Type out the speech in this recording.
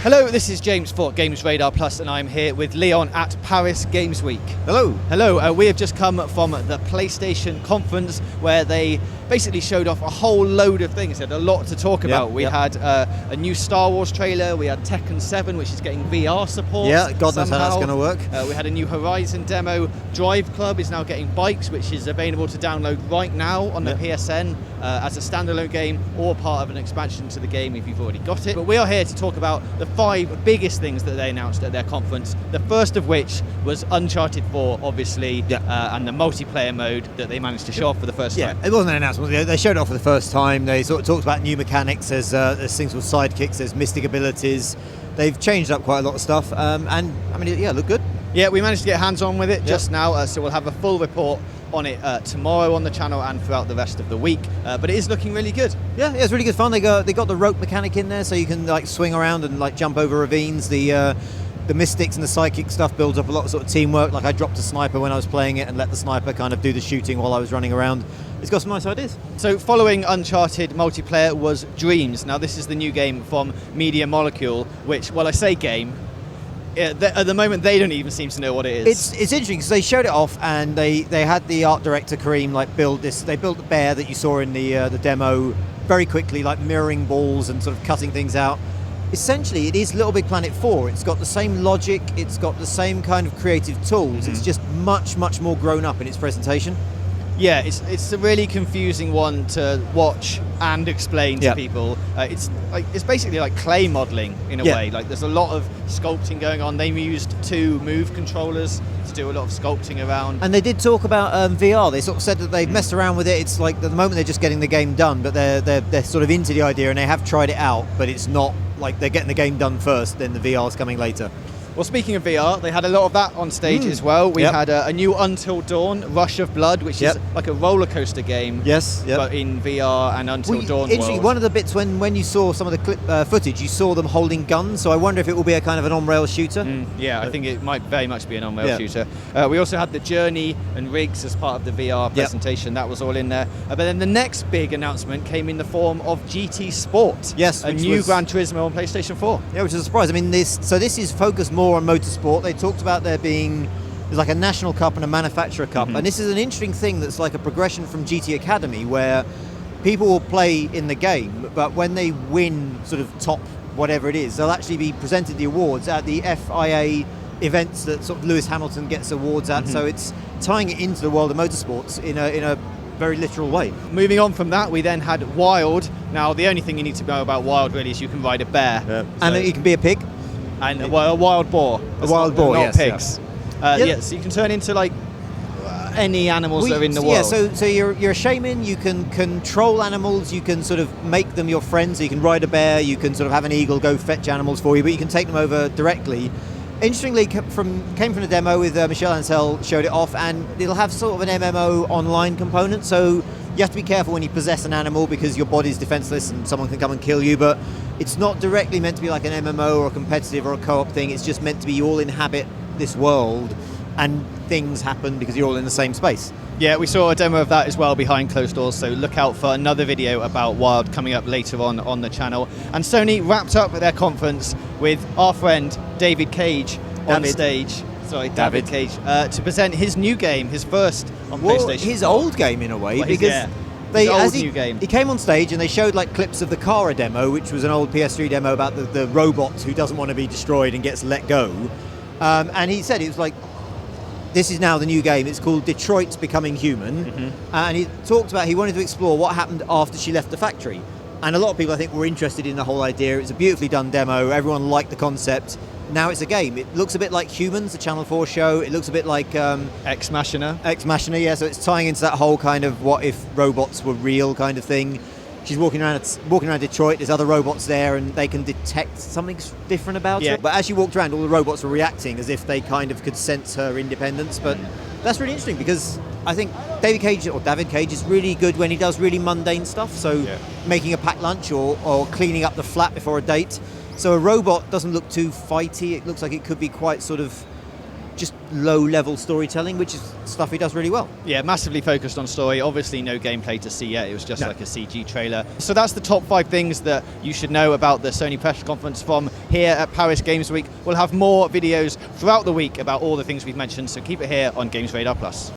Hello, this is James for GamesRadar Plus, and I'm here with Leon at Paris Games Week. Hello. Hello, we have just come from the PlayStation conference where they basically showed off a whole load of things. They had a lot to talk about. We had a new Star Wars trailer, we had Tekken 7, which is getting VR support. Yeah, God knows how that's going to work. We had a new Horizon demo. Drive Club is now getting bikes, which is available to download right now on the PSN as a standalone game or part of an expansion to the game if you've already got it. But we are here to talk about the 5 biggest things that they announced at their conference, the first of which was Uncharted 4, obviously, and the multiplayer mode that they managed to show off for the first time. It wasn't an announcement. They showed it off for the first time. They sort of talked about new mechanics. There's things with sidekicks, there's mystic abilities. They've changed up quite a lot of stuff, and I mean, it looked good. Yeah, we managed to get hands-on with it just now, so we'll have a full report on it tomorrow on the channel and throughout the rest of the week, but it is looking really good. Yeah, it's really good fun. They got the rope mechanic in there, so you can like swing around and like jump over ravines. The mystics and the psychic stuff builds up a lot of sort of teamwork. Like I dropped a sniper when I was playing it and let the sniper kind of do the shooting while I was running around. It's got some nice ideas. So following Uncharted multiplayer was Dreams. Now this is the new game from Media Molecule, which, well, I say game, at the moment they don't even seem to know what it is. It's interesting because they showed it off and they had the art director Kareem like build this. They built the bear that you saw in the demo very quickly, like mirroring balls and sort of cutting things out. Essentially, it is Little Big Planet 4. It's got the same logic, it's got the same kind of creative tools. It's just much more grown up in its presentation. Yeah, it's a really confusing one to watch and explain to people. It's basically like clay modelling in a way. Like there's a lot of sculpting going on. They used 2 Move controllers to do a lot of sculpting around. And they did talk about VR. They sort of said that they've messed around with it. It's like at the moment they're just getting the game done, but they're sort of into the idea and they have tried it out. But it's not like they're getting the game done first, then the VR's coming later. Well, speaking of VR, they had a lot of that on stage as well. We had a new Until Dawn, Rush of Blood, which is like a roller coaster game. But in VR and Until Dawn world. One of the bits when you saw some of the clip footage, you saw them holding guns. So I wonder if it will be a kind of an on-rail shooter. Yeah, I think it might very much be an on-rail shooter. We also had the Journey and Rigs as part of the VR presentation. That was all in there. But then the next big announcement came in the form of GT Sport. Yes, a new Gran Turismo on PlayStation 4. Yeah, which is a surprise. I mean, this is focused more on motorsport. They talked about there's like a national cup and a manufacturer cup, and this is an interesting thing that's like a progression from GT Academy, where people will play in the game, but when they win sort of top whatever it is, they'll actually be presented the awards at the FIA events that sort of Lewis Hamilton gets awards at. So it's tying it into the world of motorsports in a very literal way. Moving on from that, we then had Wild. Now the only thing you need to know about Wild really is you can ride a bear, and you can be a pig. And a wild boar. A wild boar, not pigs. So you can turn into like any animals that are in the world. Yeah, so you're a shaman, you can control animals, you can sort of make them your friends, so you can ride a bear, you can sort of have an eagle go fetch animals for you, but you can take them over directly. Interestingly, came from the demo with Michel Ancel, showed it off, and it'll have sort of an MMO online component, so you have to be careful when you possess an animal because your body's defenseless and someone can come and kill you, but it's not directly meant to be like an MMO or a competitive or a co-op thing. It's just meant to be you all inhabit this world and things happen because you're all in the same space. Yeah, we saw a demo of that as well behind closed doors, so look out for another video about Wild coming up later on the channel. And Sony wrapped up their conference with our friend David Cage on stage. Sorry, David Cage, to present his new game, his first on PlayStation. His old game in a way, because he came on stage and they showed like clips of the Kara demo, which was an old PS3 demo about the robot who doesn't want to be destroyed and gets let go. And he said it was like, this is now the new game. It's called Detroit's Becoming Human. And he talked about he wanted to explore what happened after she left the factory. And a lot of people, I think, were interested in the whole idea. It's a beautifully done demo. Everyone liked the concept. Now it's a game. It looks a bit like Humans, the Channel 4 show. It looks a bit like Ex Machina. Ex Machina, yeah. So it's tying into that whole kind of what if robots were real kind of thing. She's walking around Detroit. There's other robots there, and they can detect something different about her. But as she walked around, all the robots were reacting as if they kind of could sense her independence. But that's really interesting because I think David Cage is really good when he does really mundane stuff. So making a packed lunch or cleaning up the flat before a date. So a robot doesn't look too fighty. It looks like it could be quite sort of just low-level storytelling, which is stuff he does really well. Yeah, massively focused on story. Obviously no gameplay to see yet, it was just like a CG trailer. So that's the top 5 things that you should know about the Sony press conference from here at Paris Games Week. We'll have more videos throughout the week about all the things we've mentioned, so keep it here on GamesRadar Plus.